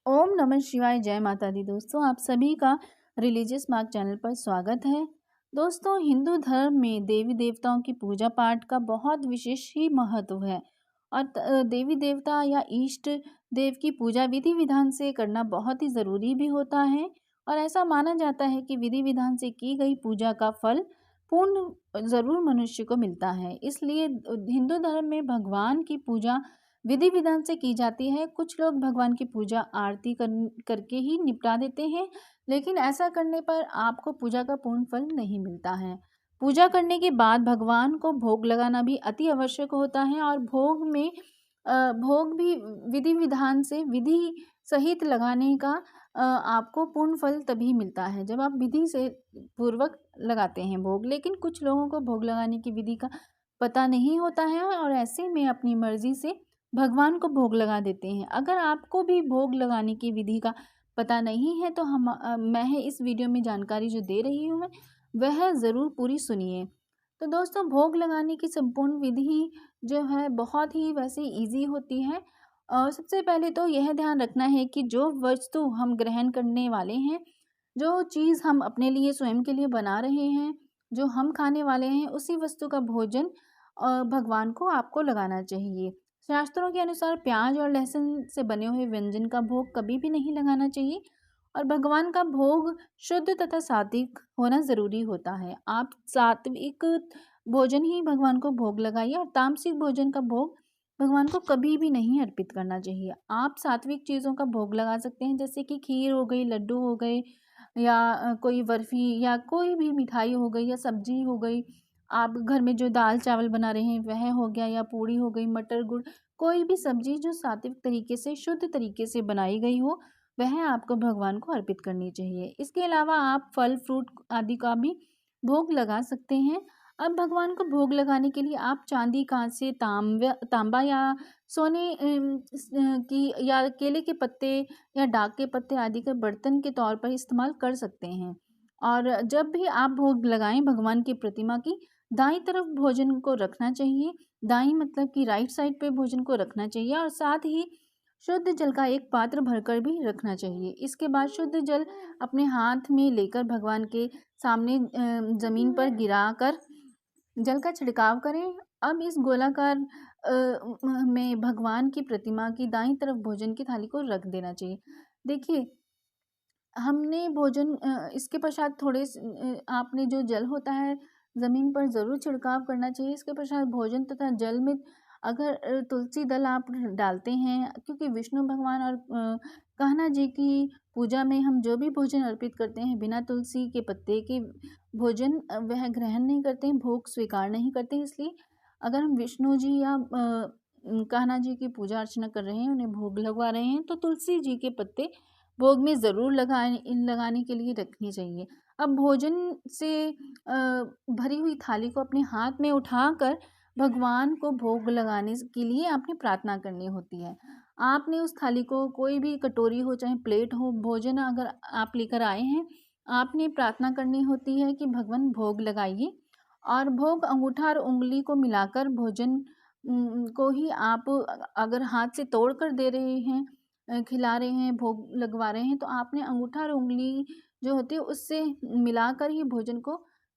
ओम नमः शिवाय। जय माता दी। दोस्तों, आप सभी का रिलीजियस मार्ग चैनल पर स्वागत है। दोस्तों, हिंदू धर्म में देवी देवताओं की पूजा पाठ का बहुत विशेष ही महत्व है और देवी देवता या इष्ट देव की पूजा विधि विधान से करना बहुत ही ज़रूरी भी होता है। और ऐसा माना जाता है कि विधि विधान से की गई पूजा का फल पूर्ण ज़रूर मनुष्य को मिलता है। इसलिए हिंदू धर्म में भगवान की पूजा विधि विधान से की जाती है। कुछ लोग भगवान की पूजा आरती करके ही निपटा देते हैं, लेकिन ऐसा करने पर आपको पूजा का पूर्ण फल नहीं मिलता है। पूजा करने के बाद भगवान को भोग लगाना भी अति आवश्यक होता है और भोग भी विधि विधान से विधि सहित लगाने का आपको पूर्ण फल तभी मिलता है जब आप विधि से पूर्वक लगाते हैं भोग। लेकिन कुछ लोगों को भोग लगाने की विधि का पता नहीं होता है और ऐसे में अपनी मर्जी से भगवान को भोग लगा देते हैं। अगर आपको भी भोग लगाने की विधि का पता नहीं है तो मैं इस वीडियो में जानकारी जो दे रही हूँ मैं, वह ज़रूर पूरी सुनिए। तो दोस्तों, भोग लगाने की संपूर्ण विधि जो है बहुत ही वैसे ईज़ी होती है। सबसे पहले तो यह ध्यान रखना है कि जो वस्तु हम ग्रहण करने वाले हैं, जो चीज़ हम अपने लिए स्वयं के लिए बना रहे हैं, जो हम खाने वाले हैं, उसी वस्तु का भोजन भगवान को आपको लगाना चाहिए। शास्त्रों के अनुसार प्याज और लहसुन से बने हुए व्यंजन का भोग कभी भी नहीं लगाना चाहिए और भगवान का भोग शुद्ध तथा सात्विक होना ज़रूरी होता है। आप सात्विक भोजन ही भगवान को भोग लगाइए और तामसिक भोजन का भोग भगवान को कभी भी नहीं अर्पित करना चाहिए। आप सात्विक चीज़ों का भोग लगा सकते हैं, जैसे कि खीर हो गई, लड्डू हो गए या कोई बर्फ़ी या कोई भी मिठाई हो गई या सब्ज़ी हो गई। आप घर में जो दाल चावल बना रहे हैं वह हो गया या पूड़ी हो गई, मटर गुड़, कोई भी सब्ज़ी जो सात्विक तरीके से शुद्ध तरीके से बनाई गई हो, वह आपको भगवान को अर्पित करनी चाहिए। इसके अलावा आप फल फ्रूट आदि का भी भोग लगा सकते हैं। अब भगवान को भोग लगाने के लिए आप चांदी, कांसे, तांबा या सोने की या केले के पत्ते या डाक के पत्ते आदि के बर्तन के तौर पर इस्तेमाल कर सकते हैं। और जब भी आप भोग लगाएं भगवान की प्रतिमा की दाईं तरफ भोजन को रखना चाहिए। दाईं मतलब कि राइट साइड पे भोजन को रखना चाहिए और साथ ही शुद्ध जल का एक पात्र भरकर भी रखना चाहिए। इसके बाद शुद्ध जल अपने हाथ में लेकर भगवान के सामने ज़मीन पर गिराकर जल का छिड़काव करें। अब इस गोलाकार में भगवान की प्रतिमा की दाईं तरफ भोजन की थाली को रख देना चाहिए। देखिए, हमने भोजन इसके पश्चात आपने जो जल होता है ज़मीन पर ज़रूर छिड़काव करना चाहिए। इसके पश्चात भोजन तथा जल में अगर तुलसी दल आप डालते हैं, क्योंकि विष्णु भगवान और कान्हा जी की पूजा में हम जो भी भोजन अर्पित करते हैं बिना तुलसी के पत्ते के भोजन वह ग्रहण नहीं करते हैं, भोग स्वीकार नहीं करते हैं। इसलिए अगर हम विष्णु जी या कान्हा जी की पूजा अर्चना कर रहे हैं, उन्हें भोग लगवा रहे हैं, तो तुलसी जी के पत्ते भोग में ज़रूर लगाने के लिए रखनी चाहिए। अब भोजन से भरी हुई थाली को अपने हाथ में उठाकर भगवान को भोग लगाने के लिए आपने प्रार्थना करनी होती है। आपने उस थाली को, कोई भी कटोरी हो चाहे प्लेट हो, भोजन अगर आप लेकर आए हैं, आपने प्रार्थना करनी होती है कि भगवान भोग लगाइए। और भोग अंगूठा और उँगली को मिलाकर भोजन को ही आप अगर हाथ से तोड़ कर दे रहे हैं, खिला रहे हैं, भोग लगवा रहे हैं, तो आपने अंगूठा और उँगली जो होती है उससे मिलाकर ही भोजन को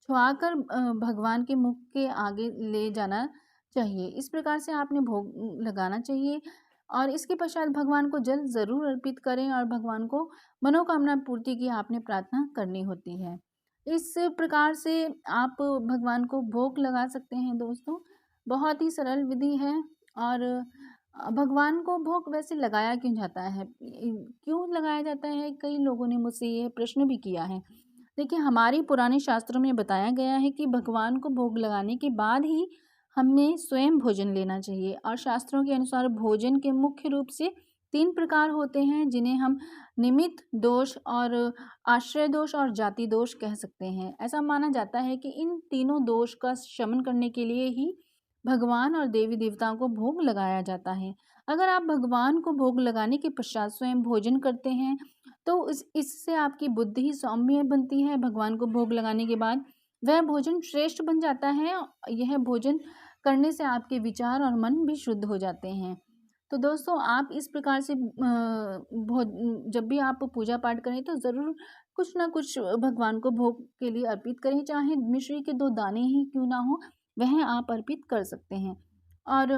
छुआकर भगवान के मुख के आगे ले जाना चाहिए। इस प्रकार से आपने भोग लगाना चाहिए और इसके पश्चात भगवान को जल ज़रूर अर्पित करें और भगवान को मनोकामना पूर्ति की आपने प्रार्थना करनी होती है। इस प्रकार से आप भगवान को भोग लगा सकते हैं दोस्तों। बहुत ही सरल विधि है। और भगवान को भोग वैसे लगाया क्यों जाता है? क्यों लगाया जाता है? कई लोगों ने मुझसे ये प्रश्न भी किया है। देखिए, हमारे पुराने शास्त्रों में बताया गया है कि भगवान को भोग लगाने के बाद ही हमें स्वयं भोजन लेना चाहिए और शास्त्रों के अनुसार भोजन के मुख्य रूप से 3 प्रकार होते हैं, जिन्हें हम निमित्त दोष और आश्रय दोष और जाति दोष कह सकते हैं। ऐसा माना जाता है कि इन तीनों दोष का शमन करने के लिए ही भगवान और देवी देवताओं को भोग लगाया जाता है। अगर आप भगवान को भोग लगाने के पश्चात स्वयं भोजन करते हैं, तो इससे आपकी बुद्धि सौम्य बनती है। भगवान को भोग लगाने के बाद वह भोजन श्रेष्ठ बन जाता है। यह भोजन करने से आपके विचार और मन भी शुद्ध हो जाते हैं। तो दोस्तों आप इस प्रकार से जब भी आप पूजा पाठ करें तो ज़रूर कुछ ना कुछ भगवान को भोग के लिए अर्पित करें, चाहे मिश्री के 2 दाने ही क्यों ना हो, वह आप अर्पित कर सकते हैं। और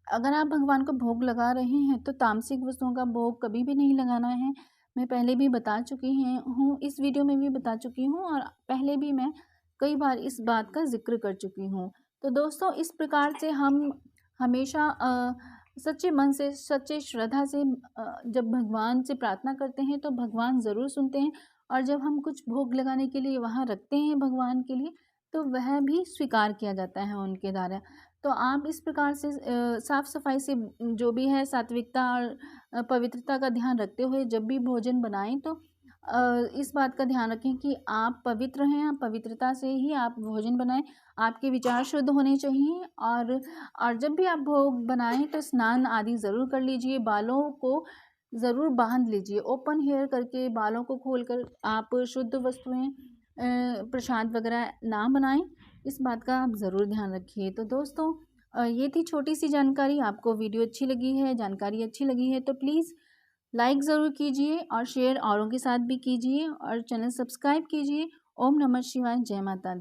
अगर आप भगवान को भोग लगा रहे हैं तो तामसिक वस्तुओं का भोग कभी भी नहीं लगाना है। मैं पहले भी बता चुकी हूँ, इस वीडियो में भी बता चुकी हूँ और पहले भी मैं कई बार इस बात का ज़िक्र कर चुकी हूँ। तो दोस्तों इस प्रकार से हम हमेशा सच्चे मन से, सच्चे श्रद्धा से जब भगवान से प्रार्थना करते हैं तो भगवान ज़रूर सुनते हैं, और जब हम कुछ भोग लगाने के लिए वहाँ रखते हैं भगवान के लिए, तो वह भी स्वीकार किया जाता है उनके द्वारा। तो आप इस प्रकार से साफ सफाई से जो भी है सात्विकता और पवित्रता का ध्यान रखते हुए जब भी भोजन बनाएं तो इस बात का ध्यान रखें कि आप पवित्र हैं, आप पवित्रता से ही आप भोजन बनाएं। आपके विचार शुद्ध होने चाहिए, और जब भी आप भोग बनाएं तो स्नान आदि ज़रूर कर लीजिए, बालों को ज़रूर बांध लीजिए, ओपन हेयर करके बालों को खोलकर आप शुद्ध वस्तुएं प्रसाद वगैरह ना बनाएं। इस बात का आप ज़रूर ध्यान रखिए। तो दोस्तों ये थी छोटी सी जानकारी। आपको वीडियो अच्छी लगी है, जानकारी अच्छी लगी है तो प्लीज़ लाइक ज़रूर कीजिए और शेयर औरों के साथ भी कीजिए और चैनल सब्सक्राइब कीजिए। ओम नमः शिवाय, जय माता दी।